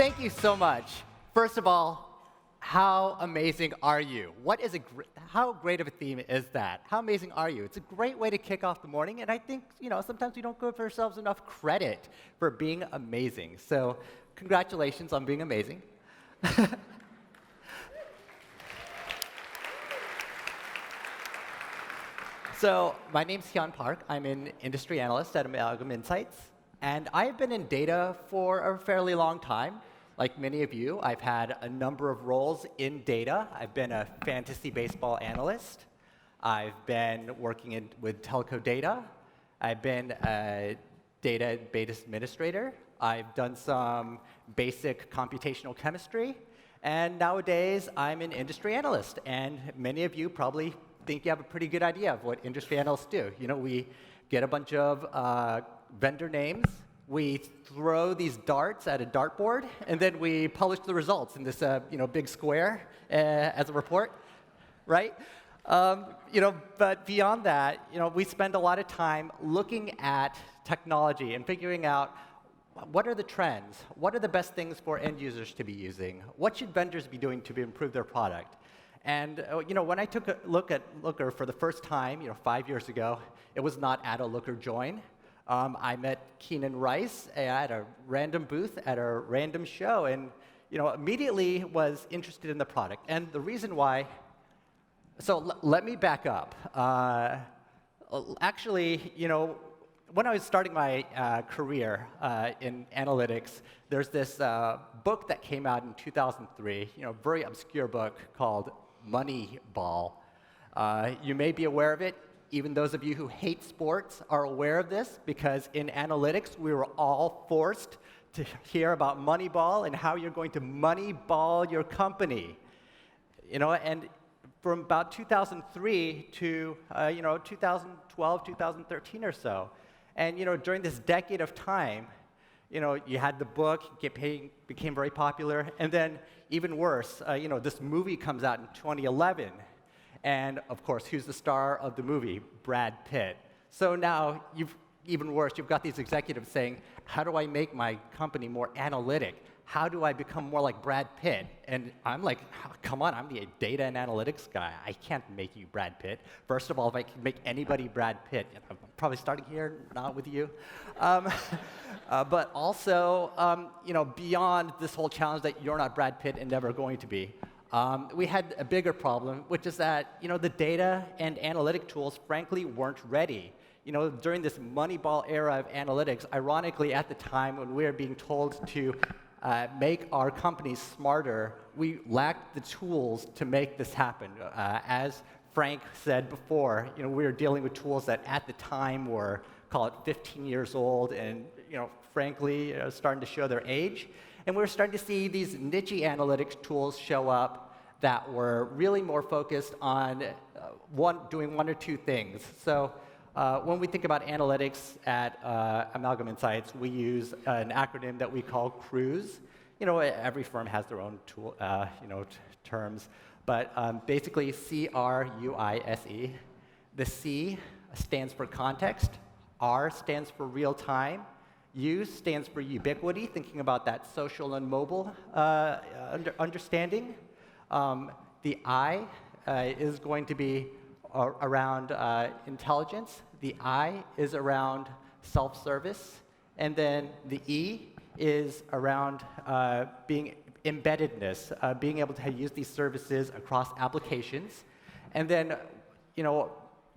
Thank you so much. First of all, how amazing are you? How great of a theme is that? How amazing are you? It's a great way to kick off the morning, and I think sometimes we don't give ourselves enough credit for being amazing. So, congratulations on being amazing. So, my name's Hyoun Park. I'm an industry analyst at Amalgam Insights, and I've been in data for a fairly long time. Like many of you, I've had a number of roles in data. I've been a fantasy baseball analyst. I've been working with telco data. I've been a database administrator. I've done some basic computational chemistry. And nowadays, I'm an industry analyst. And many of you probably think you have a pretty good idea of what industry analysts do. We get a bunch of vendor names. We throw these darts at a dartboard, and then we publish the results in this big square as a report, right? But beyond that, we spend a lot of time looking at technology and figuring out what are the trends, what are the best things for end users to be using, what should vendors be doing to improve their product. And when I took a look at Looker for the first time, 5 years ago, it was not at a Looker Join. I met Keenan Rice at a random booth at a random show, and immediately was interested in the product. And the reason why, so let me back up. Actually, when I was starting my career in analytics, there's this book that came out in 2003, very obscure book called Moneyball. You may be aware of it. Even those of you who hate sports are aware of this, because in analytics, we were all forced to hear about Moneyball and how you're going to Moneyball your company. And from about 2003 to 2012, 2013 or so. And during this decade of time, you had the book became very popular, and then even worse, this movie comes out in 2011. And of course, who's the star of the movie? Brad Pitt. So now, even worse, you've got these executives saying, how do I make my company more analytic? How do I become more like Brad Pitt? And I'm like, come on, I'm the data and analytics guy. I can't make you Brad Pitt. First of all, if I can make anybody Brad Pitt, I'm probably starting here, not with you. But also, beyond this whole challenge that you're not Brad Pitt and never going to be, we had a bigger problem, which is that the data and analytic tools, frankly, weren't ready. During this Moneyball era of analytics, ironically, at the time when we were being told to make our companies smarter, we lacked the tools to make this happen. As Frank said before, we were dealing with tools that at the time were, call it 15 years old, and frankly, starting to show their age. And we were starting to see these niche analytics tools show up that were really more focused on doing one or two things. So when we think about analytics at Amalgam Insights, we use an acronym that we call CRUISE. Every firm has their own tool, terms, but basically CRUISE. The C stands for context, R stands for real time, U stands for ubiquity, thinking about that social and mobile understanding. The I is going to be around intelligence. The I is around self-service. And then the E is around being embeddedness, being able to use these services across applications. And then,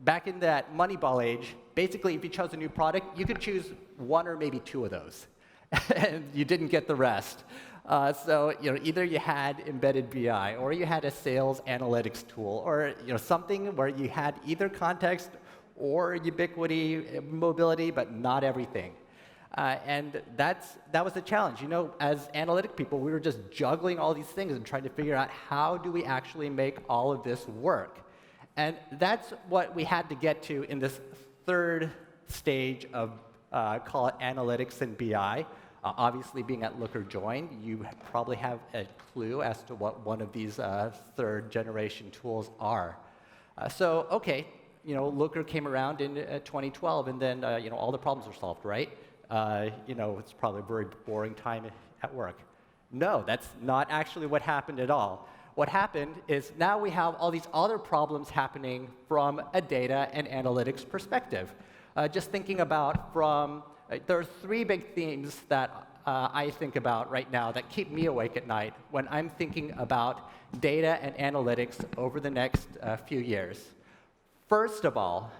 back in that Moneyball age, basically, if you chose a new product, you could choose one or maybe two of those, and you didn't get the rest. So either you had embedded BI, or you had a sales analytics tool, or something where you had either context or ubiquity, mobility, but not everything. And that was the challenge. As analytic people, we were just juggling all these things and trying to figure out how do we actually make all of this work. And that's what we had to get to in this third stage of, call it analytics and BI. Obviously, being at Looker Join, you probably have a clue as to what one of these third-generation tools are. Looker came around in 2012, and then all the problems were solved, right? It's probably a very boring time at work. No, that's not actually what happened at all. What happened is now we have all these other problems happening from a data and analytics perspective. Just thinking about there are three big themes that I think about right now that keep me awake at night when I'm thinking about data and analytics over the next few years. First of all,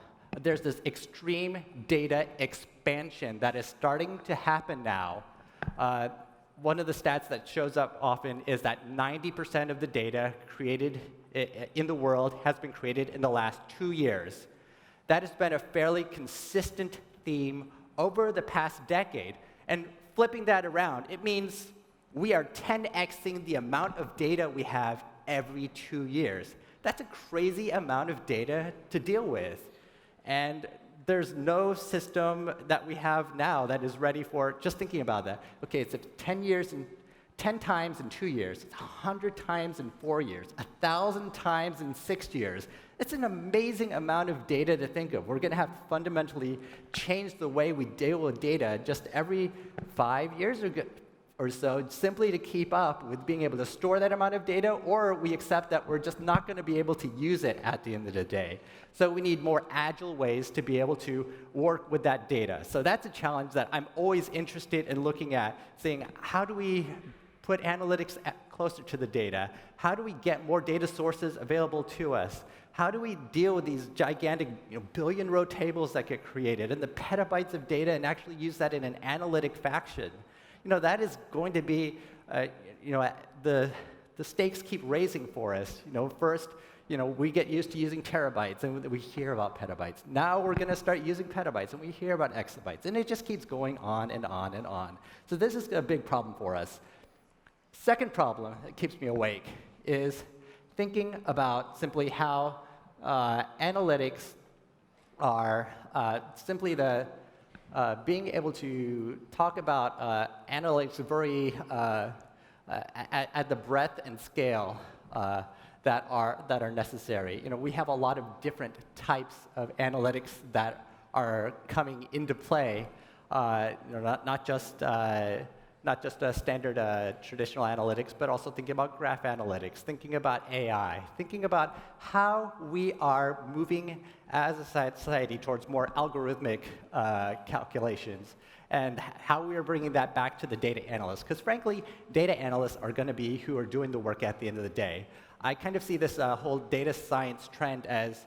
there's this extreme data expansion that is starting to happen now. One of the stats that shows up often is that 90% of the data created in the world has been created in the last 2 years. That has been a fairly consistent theme over the past decade. And flipping that around, it means we are 10xing the amount of data we have every 2 years. That's a crazy amount of data to deal with. And there's no system that we have now that is ready for just thinking about that. Okay, it's 10 times in 2 years. It's 100 times in 4 years. 1,000 times in 6 years. It's an amazing amount of data to think of. We're going to have to fundamentally change the way we deal with data just every 5 years or so, simply to keep up with being able to store that amount of data, or we accept that we're just not going to be able to use it at the end of the day. So we need more agile ways to be able to work with that data. So that's a challenge that I'm always interested in looking at, saying, how do we put analytics closer to the data? How do we get more data sources available to us? How do we deal with these gigantic billion-row tables that get created and the petabytes of data and actually use that in an analytic fashion? That is going to be, the stakes keep raising for us. First, we get used to using terabytes, and we hear about petabytes. Now we're going to start using petabytes, and we hear about exabytes. And it just keeps going on and on and on. So this is a big problem for us. Second problem that keeps me awake is thinking about simply how analytics are simply being able to talk about analytics very at the breadth and scale that are necessary. We have a lot of different types of analytics that are coming into play. Not just standard traditional analytics, but also thinking about graph analytics, thinking about AI, thinking about how we are moving as a society towards more algorithmic calculations, and how we are bringing that back to the data analysts. Because frankly, data analysts are going to be who are doing the work at the end of the day. I kind of see this whole data science trend as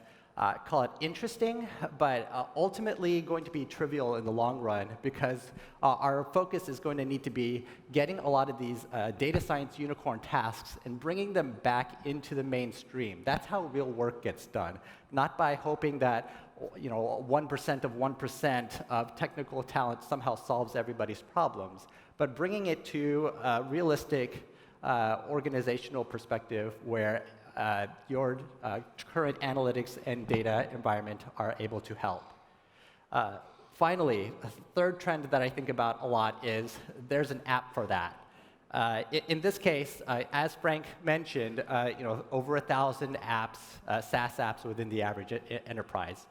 call it interesting, but ultimately going to be trivial in the long run, because our focus is going to need to be getting a lot of these data science unicorn tasks and bringing them back into the mainstream. That's how real work gets done, not by hoping that 1% of 1% of technical talent somehow solves everybody's problems, but bringing it to a realistic organizational perspective where your current analytics and data environment are able to help. Finally, a third trend that I think about a lot is there's an app for that. In this case, as Frank mentioned, over 1,000 apps, SaaS apps within the average enterprise.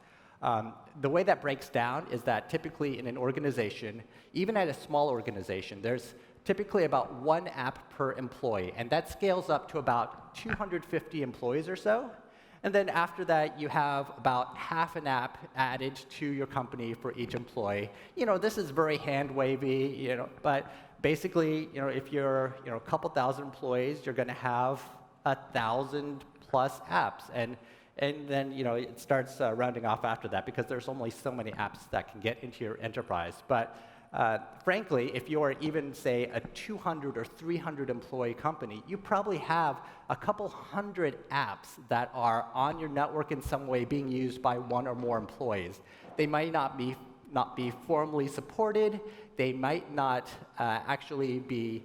The way that breaks down is that typically in an organization, even at a small organization, there's typically about 1 app per employee, and that scales up to about 250 employees or so. And then after that, you have about half an app added to your company for each employee. This is very hand-wavy, but basically, if you're a couple thousand employees, you're going to have 1,000+ apps, and then it starts rounding off after that, because there's only so many apps that can get into your enterprise. But frankly, if you're even, say, a 200 or 300 employee company, you probably have a couple hundred apps that are on your network in some way being used by 1 or more employees. They might not be formally supported. They might not actually be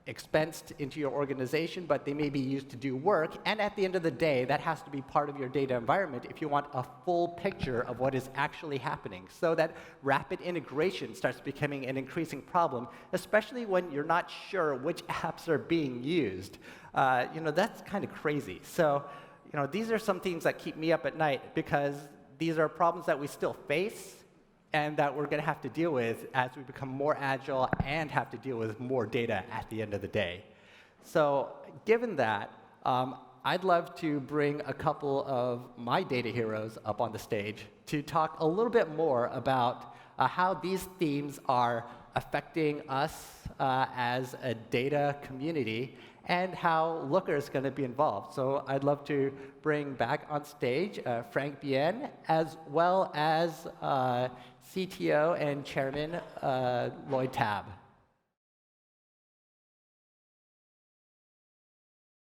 expensed into your organization, but they may be used to do work. And at the end of the day, that has to be part of your data environment if you want a full picture of what is actually happening. So that rapid integration starts becoming an increasing problem, especially when you're not sure which apps are being used. That's kind of crazy. So, these are some things that keep me up at night, because these are problems that we still face, and that we're going to have to deal with as we become more agile and have to deal with more data at the end of the day. So given that, I'd love to bring a couple of my data heroes up on the stage to talk a little bit more about how these themes are affecting us as a data community and how Looker is going to be involved. So I'd love to bring back on stage Frank Bien, as well as CTO and Chairman Lloyd Tabb.